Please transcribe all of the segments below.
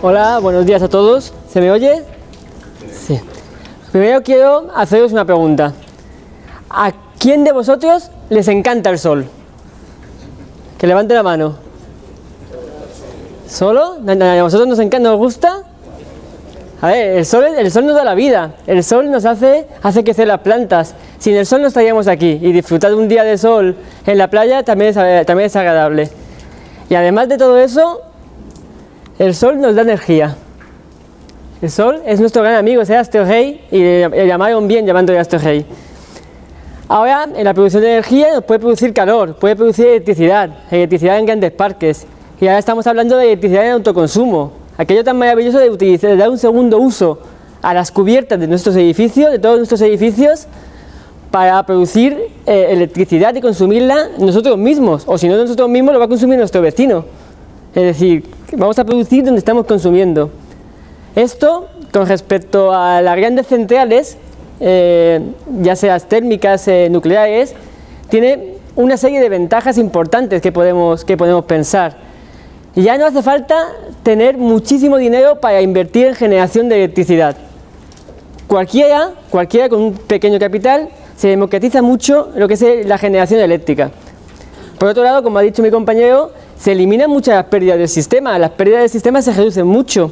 Hola, buenos días a todos. ¿Se me oye? Sí. Primero quiero haceros una pregunta. ¿A quién de vosotros les encanta el sol? Que levante la mano. ¿Solo? ¿A vosotros nos encanta, nos gusta? A ver, el sol nos da la vida. El sol nos hace crecer las plantas. Sin el sol no estaríamos aquí. Y disfrutar de un día de sol en la playa también es agradable. Y además de todo eso, el sol nos da energía. El sol es nuestro gran amigo, es el astro rey, y le llamaron bien llamándole astro rey. Ahora, en la producción de energía nos puede producir calor, puede producir electricidad en grandes parques. Y ahora estamos hablando de electricidad en autoconsumo, aquello tan maravilloso de dar un segundo uso a las cubiertas de nuestros edificios, de todos nuestros edificios, para producir electricidad y consumirla nosotros mismos, o si no nosotros mismos lo va a consumir nuestro vecino. Es decir, vamos a producir donde estamos consumiendo. Esto, con respecto a las grandes centrales, ya sean térmicas, nucleares, tiene una serie de ventajas importantes que podemos pensar. Ya no hace falta tener muchísimo dinero para invertir en generación de electricidad. Cualquiera con un pequeño capital se democratiza mucho lo que es la generación eléctrica. Por otro lado, como ha dicho mi compañero, se eliminan muchas las pérdidas del sistema. Las pérdidas del sistema se reducen mucho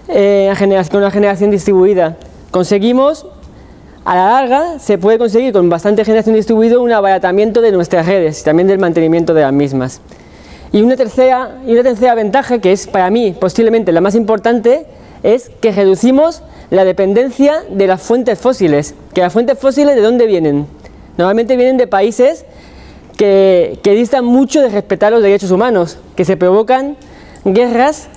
con la generación distribuida. Conseguimos, a la larga, se puede conseguir con bastante generación distribuida un abaratamiento de nuestras redes y también del mantenimiento de las mismas. Y una tercera ventaja, que es para mí posiblemente la más importante, es que reducimos la dependencia de las fuentes fósiles. Que las fuentes fósiles, ¿de dónde vienen? Normalmente vienen de países que distan mucho de respetar los derechos humanos, que se provocan guerras,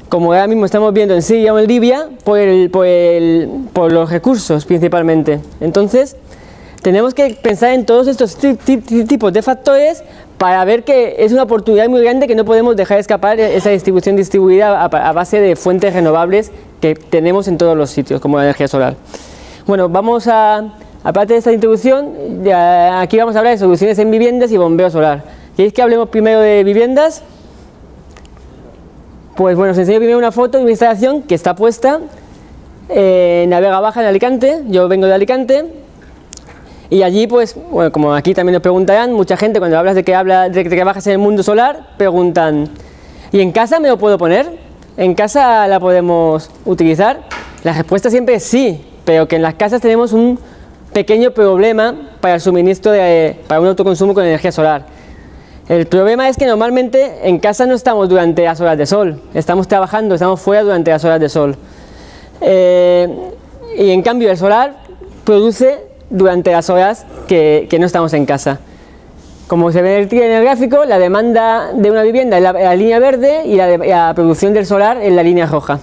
como ahora mismo estamos viendo en Siria o en Libia, por los recursos principalmente. Entonces, tenemos que pensar en todos estos tipos de factores para ver que es una oportunidad muy grande que no podemos dejar escapar esa distribución distribuida a base de fuentes renovables que tenemos en todos los sitios, como la energía solar. Bueno, vamos aparte de esta introducción, aquí vamos a hablar de soluciones en viviendas y bombeo solar. ¿Queréis que hablemos primero de viviendas? Pues bueno, os enseño primero una foto de una instalación que está puesta en la Vega Baja, en Alicante. Yo vengo de Alicante. Y allí, pues, bueno, como aquí también nos preguntarán, mucha gente cuando hablas de que trabajas en el mundo solar, preguntan, ¿y en casa me lo puedo poner? ¿En casa la podemos utilizar? La respuesta siempre es sí, pero que en las casas tenemos un pequeño problema para el suministro para un autoconsumo con energía solar. El problema es que normalmente en casa no estamos durante las horas de sol, estamos trabajando, estamos fuera durante las horas de sol. Y en cambio el solar produce durante las horas que no estamos en casa. Como se ve en el gráfico, la demanda de una vivienda es la línea verde y la producción del solar en la línea roja.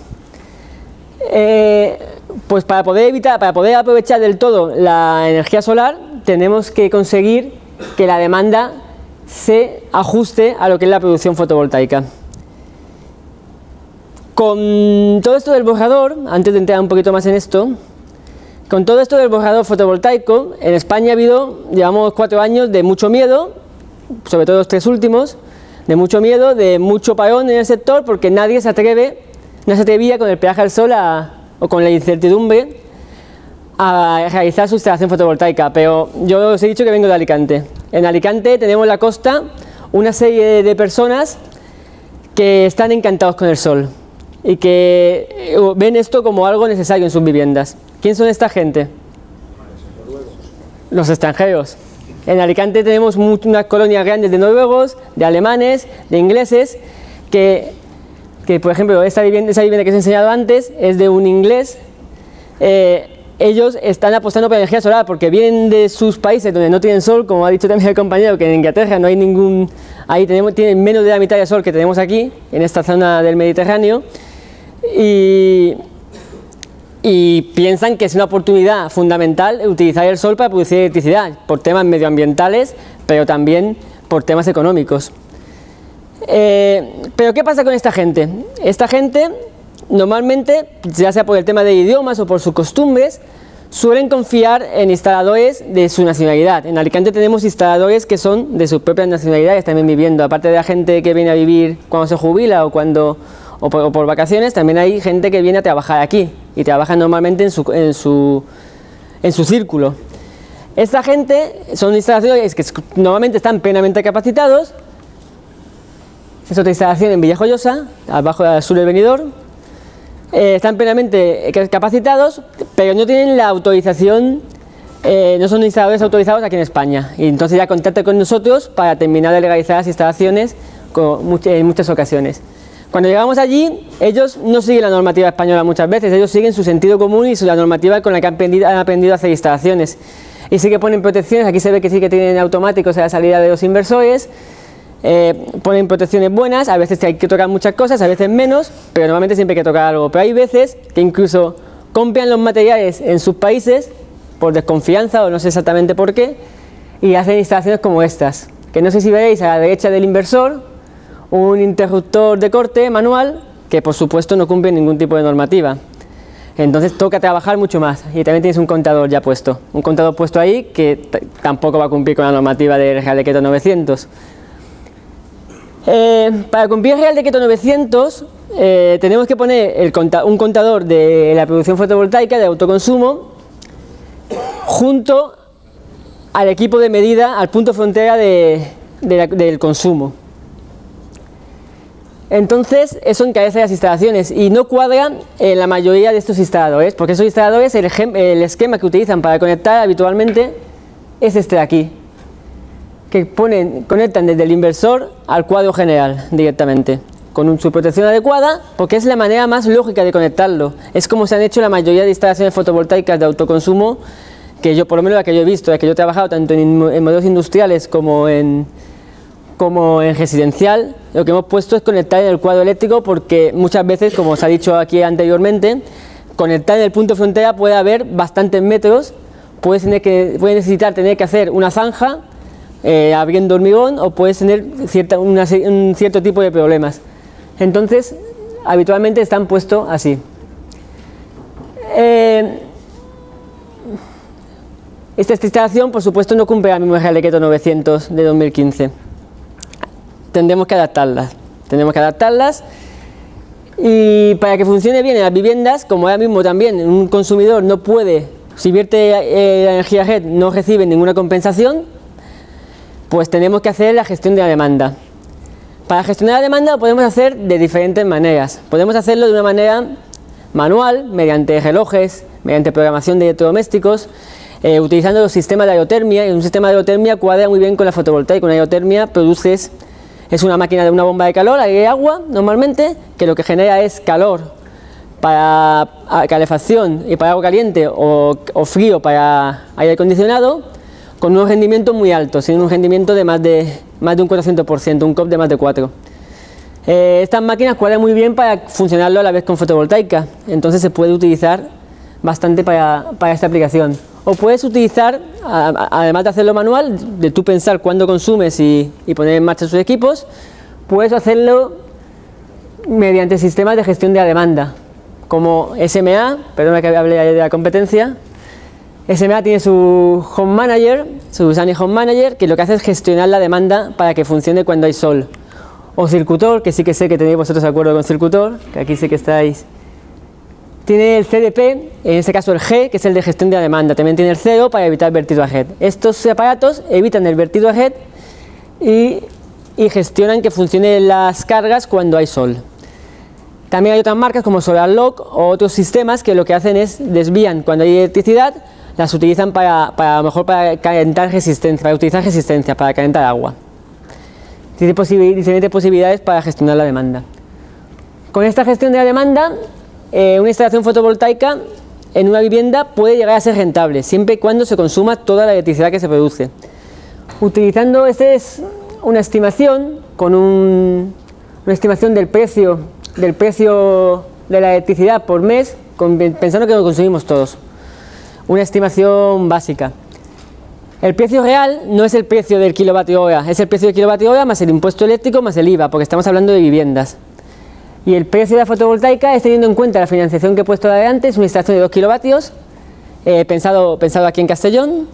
Pues para poder aprovechar del todo la energía solar, tenemos que conseguir que la demanda se ajuste a lo que es la producción fotovoltaica. Con todo esto del borrador, antes de entrar un poquito más en esto, con todo esto del borrador fotovoltaico, en España llevamos 4 años de mucho miedo, sobre todo los 3 últimos, de mucho miedo, de mucho parón en el sector, porque no se atrevía con el peaje al sol o con la incertidumbre a realizar su instalación fotovoltaica. Pero yo os he dicho que vengo de Alicante. En Alicante tenemos en la costa una serie de personas que están encantados con el sol y que ven esto como algo necesario en sus viviendas. ¿Quién son esta gente? Los extranjeros. En Alicante tenemos unas colonias grandes de noruegos, de alemanes, de ingleses, que por ejemplo, esa vivienda que os he enseñado antes es de un inglés. Ellos están apostando por la energía solar porque vienen de sus países donde no tienen sol, como ha dicho también el compañero, que en Inglaterra no hay ningún... Ahí tienen menos de la mitad de sol que tenemos aquí, en esta zona del Mediterráneo, y piensan que es una oportunidad fundamental utilizar el sol para producir electricidad, por temas medioambientales, pero también por temas económicos. Pero ¿qué pasa con esta gente? Esta gente, normalmente, ya sea por el tema de idiomas o por sus costumbres, suelen confiar en instaladores de su nacionalidad. En Alicante tenemos instaladores que son de sus propias nacionalidades también viviendo, aparte de la gente que viene a vivir cuando se jubila o por vacaciones, también hay gente que viene a trabajar aquí y trabaja normalmente en su círculo. Esta gente son instalaciones que normalmente están plenamente capacitados. Es otra instalación en Villajoyosa, abajo al sur del Benidorm. Están plenamente capacitados, pero no tienen la autorización, no son instaladores autorizados aquí en España. Y entonces ya contactan con nosotros para terminar de legalizar las instalaciones en muchas ocasiones. Cuando llegamos allí, ellos no siguen la normativa española muchas veces, ellos siguen su sentido común y la normativa con la que han aprendido a hacer instalaciones. Y sí que ponen protecciones, aquí se ve que sí que tienen automáticos a la salida de los inversores, ponen protecciones buenas, a veces hay que tocar muchas cosas, a veces menos, pero normalmente siempre hay que tocar algo. Pero hay veces que incluso compran los materiales en sus países por desconfianza o no sé exactamente por qué, y hacen instalaciones como estas, que no sé si veréis a la derecha del inversor un interruptor de corte manual que por supuesto no cumple ningún tipo de normativa. Entonces toca trabajar mucho más y también tienes un contador ya puesto, un contador puesto ahí que tampoco va a cumplir con la normativa del Real Decreto 900. Para cumplir el Real Decreto 900 tenemos que poner un contador de la producción fotovoltaica de autoconsumo junto al equipo de medida, al punto frontera del consumo. Entonces eso encarece las instalaciones y no cuadra en la mayoría de estos instaladores, porque esos instaladores, el esquema que utilizan para conectar habitualmente es este de aquí, que conectan desde el inversor al cuadro general directamente, con su protección adecuada, porque es la manera más lógica de conectarlo. Es como se han hecho la mayoría de instalaciones fotovoltaicas de autoconsumo, que yo, por lo menos la que yo he visto, la que yo he trabajado tanto en modelos industriales como en residencial. Lo que hemos puesto es conectar en el cuadro eléctrico, porque muchas veces, como os ha dicho aquí anteriormente, conectar en el punto frontera puede haber bastantes metros, puede necesitar tener que hacer una zanja abriendo hormigón, o puedes tener un cierto tipo de problemas. Entonces habitualmente están puestos así. Esta instalación por supuesto no cumple el mismo Real Decreto 900 de 2015. Tendremos que adaptarlas y para que funcione bien en las viviendas, como ahora mismo también un consumidor no puede, si vierte la energía a red no recibe ninguna compensación, pues tenemos que hacer la gestión de la demanda. Para gestionar la demanda lo podemos hacer de diferentes maneras. Podemos hacerlo de una manera manual, mediante relojes, mediante programación de electrodomésticos, utilizando los sistemas de aerotermia. Y un sistema de aerotermia cuadra muy bien con la fotovoltaica. Una aerotermia es una máquina de una bomba de calor, aire y agua normalmente, que lo que genera es calor para calefacción y para agua caliente, o frío para aire acondicionado, con un rendimiento muy alto, sin un rendimiento de más de un 400%, un COP de más de 4. Estas máquinas cuadran muy bien para funcionarlo a la vez con fotovoltaica, entonces se puede utilizar bastante para esta aplicación. O puedes utilizar, además de hacerlo manual, de tú pensar cuándo consumes y poner en marcha sus equipos, puedes hacerlo mediante sistemas de gestión de la demanda, como SMA, perdona que hable de la competencia. SMA tiene su Home Manager, su Sunny Home Manager, que lo que hace es gestionar la demanda para que funcione cuando hay sol. O Circutor, que sí que sé que tenéis vosotros acuerdo con Circutor, que aquí sí que estáis. Tiene el CDP, en este caso el G, que es el de gestión de la demanda. También tiene el 0 para evitar vertido a red. Estos aparatos evitan el vertido a red y gestionan que funcionen las cargas cuando hay sol. También hay otras marcas como SolarLock o otros sistemas que lo que hacen es desvían cuando hay electricidad, las utilizan a lo mejor para calentar resistencia, para utilizar resistencia, para calentar agua. Tiene diferentes posibilidades para gestionar la demanda. Con esta gestión de la demanda, una instalación fotovoltaica en una vivienda puede llegar a ser rentable, siempre y cuando se consuma toda la electricidad que se produce. Utilizando, esta es una estimación, con una estimación del precio de la electricidad por mes, pensando que lo consumimos todos. Una estimación básica. El precio real no es el precio del kilovatio hora, es el precio del kilovatio hora más el impuesto eléctrico más el IVA, porque estamos hablando de viviendas. Y el precio de la fotovoltaica es teniendo en cuenta la financiación que he puesto adelante, es una instalación de 2 kilovatios, pensado aquí en Castellón.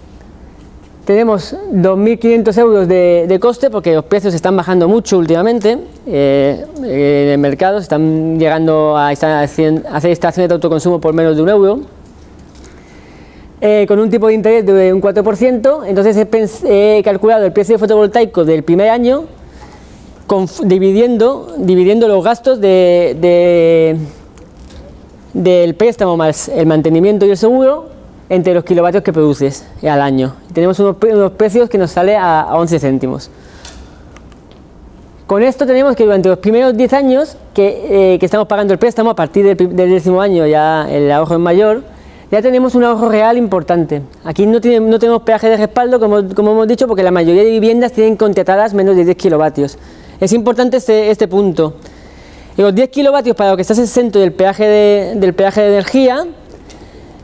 Tenemos 2.500 euros de coste porque los precios están bajando mucho últimamente. En el mercado están llegando a hacer instalaciones de autoconsumo por menos de 1 euro. Con un tipo de interés de un 4%. Entonces he calculado el precio fotovoltaico del primer año dividiendo los gastos del préstamo más el mantenimiento y el seguro entre los kilovatios que produces al año. Tenemos unos precios que nos sale a 11 céntimos. Con esto tenemos que durante los primeros 10 años que estamos pagando el préstamo, a partir del 10º año ya el ahorro es mayor, ya tenemos un ahorro real importante. Aquí no tenemos peaje de respaldo, como hemos dicho, porque la mayoría de viviendas tienen contratadas menos de 10 kilovatios. Es importante este punto. Y los 10 kilovatios para lo que estás exento del peaje de energía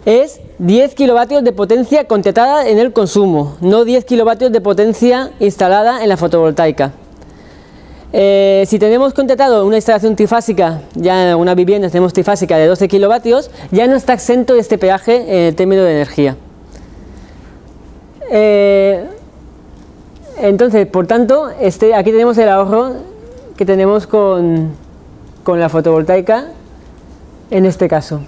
es 10 kilovatios de potencia contratada en el consumo, no 10 kilovatios de potencia instalada en la fotovoltaica. Si tenemos contratado una instalación trifásica, ya en algunas viviendas tenemos trifásica de 12 kilovatios, ya no está exento de este peaje en el término de energía. Entonces, por tanto, aquí tenemos el ahorro que tenemos con la fotovoltaica en este caso.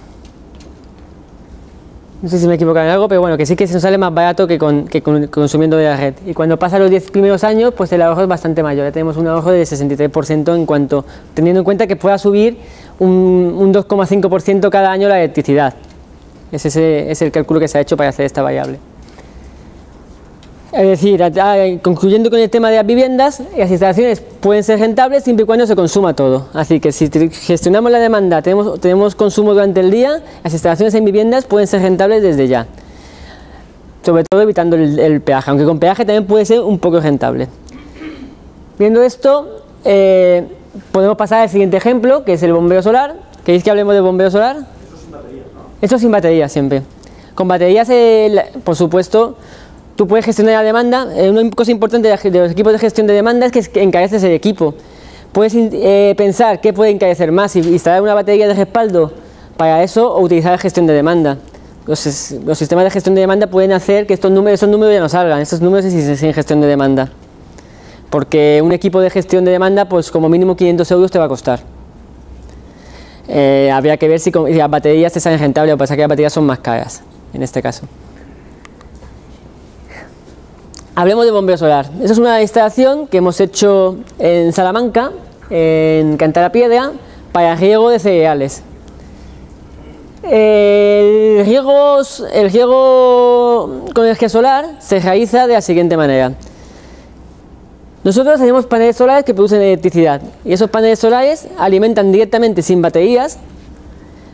No sé si me he equivocado en algo, pero bueno, que sí que se nos sale más barato que consumiendo de la red. Y cuando pasan los 10 primeros años, pues el ahorro es bastante mayor. Ya tenemos un ahorro de 63% teniendo en cuenta que pueda subir un 2,5% cada año la electricidad. Ese es el cálculo que se ha hecho para hacer esta variable. Es decir, concluyendo con el tema de las viviendas, las instalaciones pueden ser rentables siempre y cuando se consuma todo. Así que si gestionamos la demanda, tenemos consumo durante el día, las instalaciones en viviendas pueden ser rentables desde ya. Sobre todo evitando el peaje, aunque con peaje también puede ser un poco rentable. Viendo esto, podemos pasar al siguiente ejemplo, que es el bombeo solar. ¿Queréis que hablemos de bombeo solar? Eso sin baterías, ¿no? Esto sin baterías siempre. Con baterías, por supuesto, tú puedes gestionar la demanda. Una cosa importante de los equipos de gestión de demanda es que encareces el equipo. Puedes pensar qué puede encarecer más, si instalar una batería de respaldo para eso o utilizar la gestión de demanda. Los sistemas de gestión de demanda pueden hacer que esos números ya no salgan, estos números sin gestión de demanda. Porque un equipo de gestión de demanda, pues como mínimo 500 euros te va a costar. Habría que ver si las baterías te salen rentables, lo que pasa es que las baterías son más caras en este caso. Hablemos de bombeo solar. Esa es una instalación que hemos hecho en Salamanca, en Cantalapiedra, para riego de cereales. El riego con energía solar se realiza de la siguiente manera. Nosotros tenemos paneles solares que producen electricidad y esos paneles solares alimentan directamente sin baterías,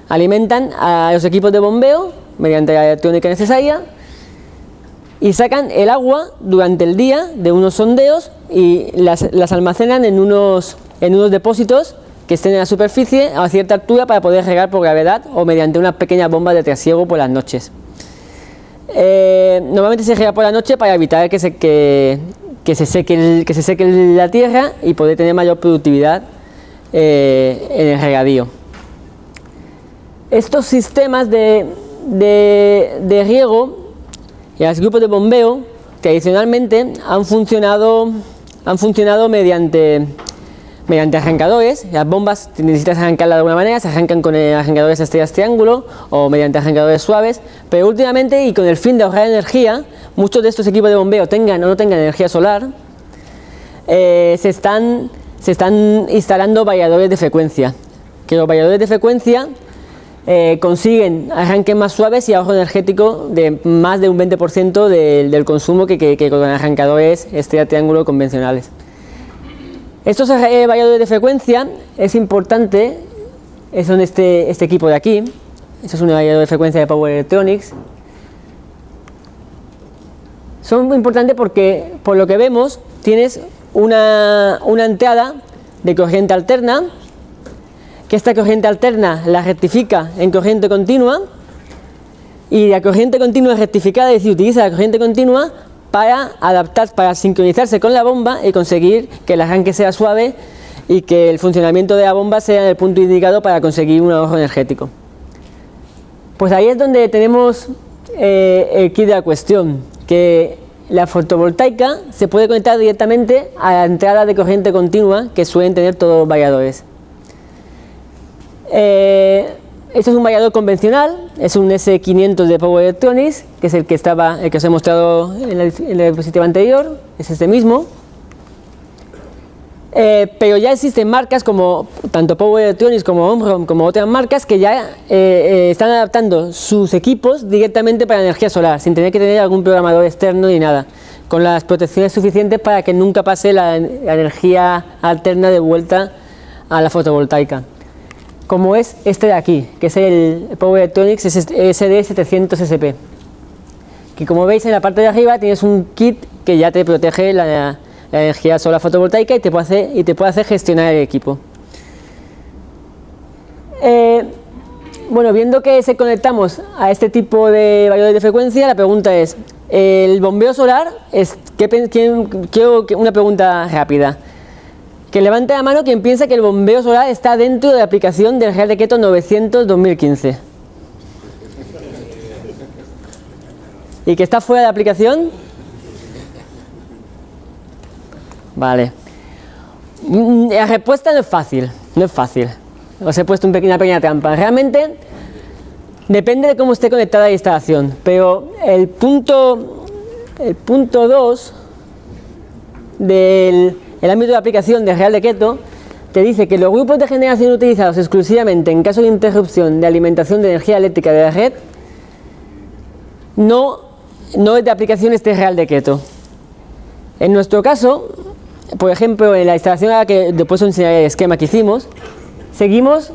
alimentan a los equipos de bombeo mediante la electrónica necesaria y sacan el agua durante el día de unos sondeos y las almacenan en unos depósitos que estén en la superficie a cierta altura para poder regar por gravedad o mediante una pequeña bomba de trasiego por las noches. Normalmente se riega por la noche para evitar que se seque la tierra y poder tener mayor productividad en el regadío. Estos sistemas de riego y los grupos de bombeo tradicionalmente han funcionado mediante arrancadores. Las bombas necesitas arrancarlas de alguna manera, se arrancan con arrancadores estrellas triángulo o mediante arrancadores suaves, pero últimamente y con el fin de ahorrar energía, muchos de estos equipos de bombeo tengan o no tengan energía solar, se están instalando variadores de frecuencia, que los variadores de frecuencia consiguen arranques más suaves y ahorro energético de más de un 20% del consumo que con arrancadores estrella triángulo convencionales. Estos variadores de frecuencia es importante, son este equipo de aquí. Esto es un variador de frecuencia de Power Electronics. Son muy importantes porque, por lo que vemos, tienes una entrada de corriente alterna, que esta corriente alterna la rectifica en corriente continua, y la corriente continua rectificada, es decir, utiliza la corriente continua para sincronizarse con la bomba y conseguir que el arranque sea suave y que el funcionamiento de la bomba sea en el punto indicado para conseguir un ahorro energético. Pues ahí es donde tenemos el kit de la cuestión, que la fotovoltaica se puede conectar directamente a la entrada de corriente continua que suelen tener todos los variadores. Este es un variador convencional, es un S500 de Power Electronics, que es el que os he mostrado en el diapositiva anterior, es este mismo. Pero ya existen marcas como tanto Power Electronics como Omron, como otras marcas que ya están adaptando sus equipos directamente para energía solar, sin tener que tener algún programador externo ni nada, con las protecciones suficientes para que nunca pase la energía alterna de vuelta a la fotovoltaica. Como es este de aquí, que es el Power Electronics SD700 SP, que como veis en la parte de arriba tienes un kit que ya te protege la energía solar fotovoltaica y te puede hacer gestionar el equipo. Bueno, viendo que se conectamos a este tipo de variadores de frecuencia, la pregunta es, ¿el bombeo solar quiero una pregunta rápida? Que levante la mano quien piensa que el bombeo solar está dentro de la aplicación del Real Decreto 900/2015. ¿Y que está fuera de la aplicación? Vale. La respuesta no es fácil, no es fácil. Os he puesto una pequeña trampa. Realmente depende de cómo esté conectada la instalación, pero el punto 2 del ámbito de aplicación del Real Decreto te dice que los grupos de generación utilizados exclusivamente en caso de interrupción de alimentación de energía eléctrica de la red no es de aplicación este Real Decreto. En nuestro caso, por ejemplo, en la instalación a la que después os enseñaré el esquema que hicimos, seguimos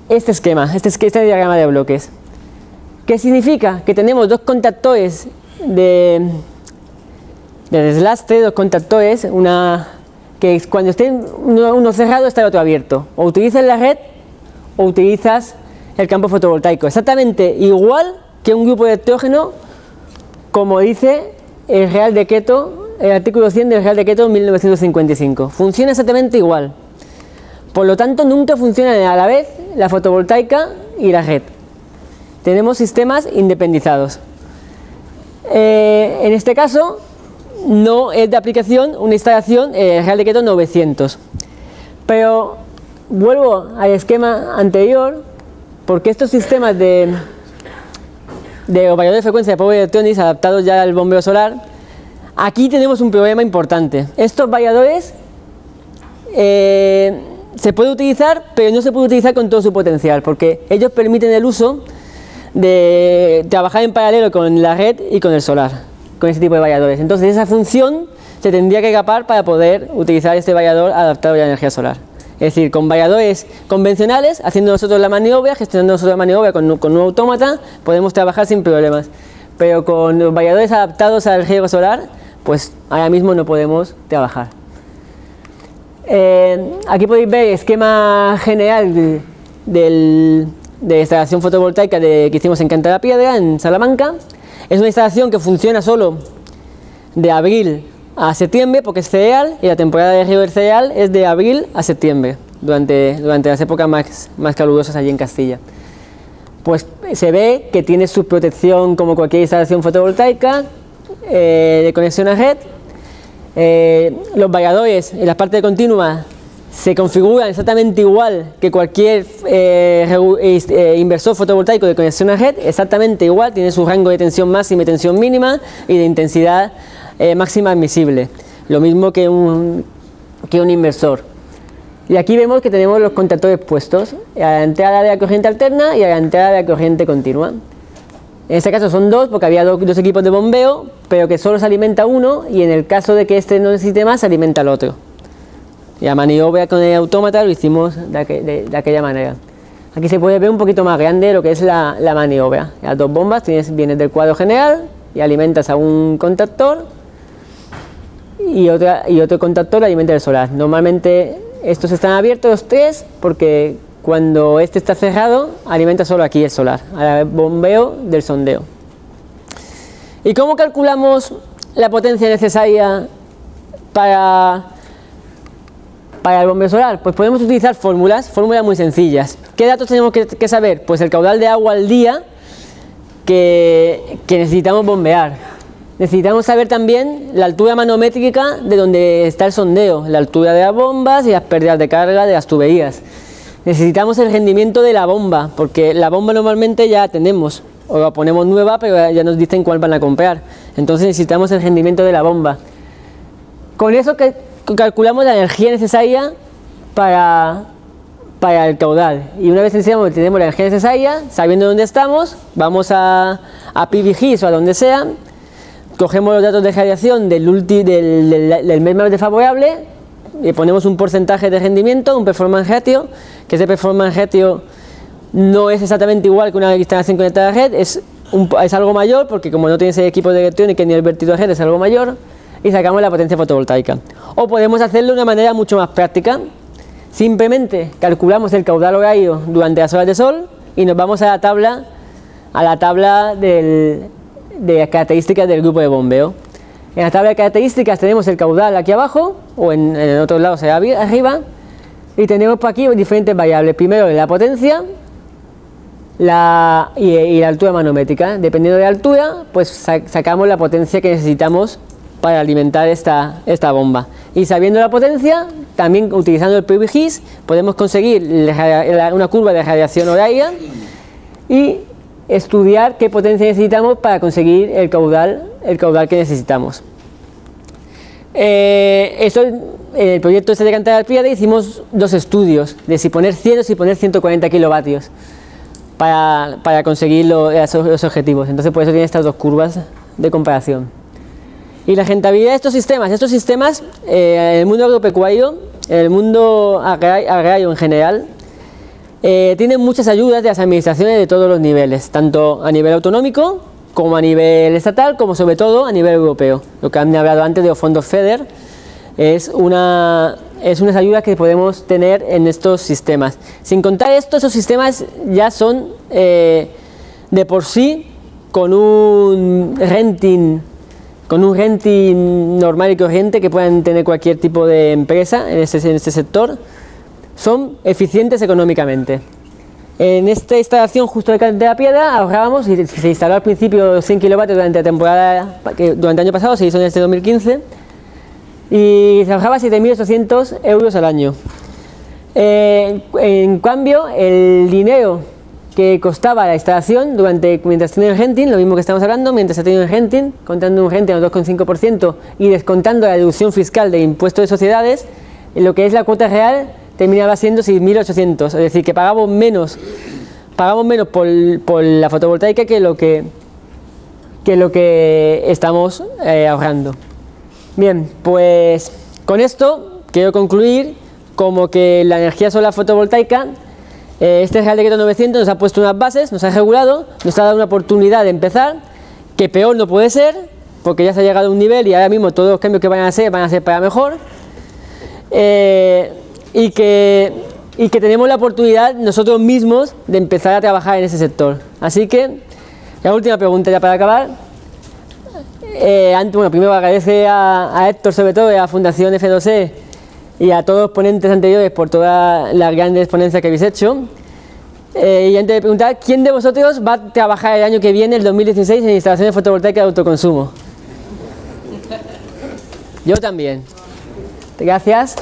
este esquema, este diagrama de bloques. ¿Qué significa? Que tenemos dos contactores de deslastre, dos contactores, que cuando esté uno cerrado está el otro abierto. O utilizas la red o utilizas el campo fotovoltaico. Exactamente igual que un grupo de electrógeno, como dice el Real Decreto, el artículo 100 del Real Decreto 1955. Funciona exactamente igual. Por lo tanto, nunca funcionan a la vez la fotovoltaica y la red. Tenemos sistemas independizados. En este caso, no es de aplicación una instalación Real Decreto 900. Pero vuelvo al esquema anterior, porque estos sistemas de variador de frecuencia de Power Electronics adaptados ya al bombeo solar, aquí tenemos un problema importante. Estos variadores se puede utilizar, pero no se puede utilizar con todo su potencial, porque ellos permiten el uso de trabajar en paralelo con la red y con el solar, con este tipo de variadores. Entonces esa función se tendría que capar para poder utilizar este variador adaptado a la energía solar. Es decir, con variadores convencionales, haciendo nosotros la maniobra, gestionando nosotros la maniobra con un autómata, podemos trabajar sin problemas. Pero con los variadores adaptados al riego solar, pues ahora mismo no podemos trabajar. Aquí podéis ver el esquema general de instalación fotovoltaica que hicimos en Canta de la Piedra, en Salamanca. Es una instalación que funciona solo de abril a septiembre, porque es cereal, y la temporada de riego del cereal es de abril a septiembre, durante las épocas más calurosas allí en Castilla. Pues se ve que tiene su protección como cualquier instalación fotovoltaica de conexión a red. Los variadores en la parte continua se configuran exactamente igual que cualquier inversor fotovoltaico de conexión a red, exactamente igual, tiene su rango de tensión máxima y tensión mínima y de intensidad máxima admisible, lo mismo que un inversor. Y aquí vemos que tenemos los contactores puestos a la entrada de la corriente alterna y a la entrada de la corriente continua. En este caso son dos, porque había dos equipos de bombeo, pero que solo se alimenta uno, y en el caso de que este no necesite más, se alimenta el otro. Y la maniobra con el autómata lo hicimos de aquella manera. Aquí se puede ver un poquito más grande lo que es la maniobra. Las dos bombas vienes del cuadro general y alimentas a un contactor y otro contactor alimenta el solar. Normalmente estos están abiertos los tres porque cuando este está cerrado alimenta solo aquí el solar, al bombeo del sondeo. ¿Y cómo calculamos la potencia necesaria para el bombeo solar? Pues podemos utilizar fórmulas muy sencillas. ¿Qué datos tenemos que saber? Pues el caudal de agua al día que necesitamos bombear. Necesitamos saber también la altura manométrica de donde está el sondeo, la altura de las bombas y las pérdidas de carga de las tuberías. Necesitamos el rendimiento de la bomba, porque la bomba normalmente ya la tenemos, o la ponemos nueva, pero ya nos dicen cuál van a comprar. Entonces necesitamos el rendimiento de la bomba. Con eso calculamos la energía necesaria para el caudal. Y una vez tenemos la energía necesaria, sabiendo dónde estamos, vamos a PVGIS o a donde sea, cogemos los datos de radiación del mes más desfavorable y ponemos un porcentaje de rendimiento, un performance ratio, que ese performance ratio no es exactamente igual que una instalación conectada a la red, es algo mayor, porque como no tiene ese equipo de electrónica ni el vertido a red, es algo mayor, y sacamos la potencia fotovoltaica. O podemos hacerlo de una manera mucho más práctica. Simplemente calculamos el caudal horario durante las horas de sol y nos vamos a la tabla de las características del grupo de bombeo. En la tabla de características tenemos el caudal aquí abajo, o en el otro lado será arriba, y tenemos por aquí diferentes variables. Primero la potencia y la altura manométrica. Dependiendo de la altura, pues sacamos la potencia que necesitamos para alimentar esta bomba. Y sabiendo la potencia, también utilizando el PVGIS, podemos conseguir una curva de radiación horaria y estudiar qué potencia necesitamos para conseguir el caudal que necesitamos. En el proyecto de Cantabria hicimos dos estudios de si poner 100 o si poner 140 kilovatios para conseguir los objetivos. Entonces por eso tiene estas dos curvas de comparación. Y la rentabilidad de estos sistemas en el mundo agropecuario, en el mundo agrario en general, tienen muchas ayudas de las administraciones de todos los niveles, tanto a nivel autonómico como a nivel estatal, como sobre todo a nivel europeo. Lo que han hablado antes de los fondos FEDER es unas ayudas que podemos tener en estos sistemas. Sin contar esto, esos sistemas ya son de por sí con un renting normal y corriente que puedan tener cualquier tipo de empresa en este sector, son eficientes económicamente. En esta instalación justo de la Piedra ahorrábamos, y se instaló al principio 100 kilovatios durante la temporada, durante el año pasado, se hizo en este 2015, y se ahorraba 7.800 euros al año. En cambio, el dinero que costaba la instalación mientras tenía el renting, lo mismo que estamos hablando, mientras ha tenido el renting, contando un renting al 2,5% y descontando la deducción fiscal de impuestos de sociedades, lo que es la cuota real terminaba siendo 6.800, es decir, que pagamos menos por la fotovoltaica que lo que estamos ahorrando. Bien, pues con esto quiero concluir como que la energía solar fotovoltaica, este Real Decreto 900 nos ha puesto unas bases, nos ha regulado, nos ha dado una oportunidad de empezar, que peor no puede ser, porque ya se ha llegado a un nivel y ahora mismo todos los cambios que van a ser para mejor. Y que tenemos la oportunidad nosotros mismos de empezar a trabajar en ese sector. Así que, la última pregunta ya para acabar. Primero agradecer a Héctor, sobre todo, y a la Fundación F2E y a todos los ponentes anteriores por todas las grandes ponencias que habéis hecho. Y antes de preguntar, ¿quién de vosotros va a trabajar el año que viene, el 2016, en instalaciones fotovoltaicas de autoconsumo? Yo también. Gracias.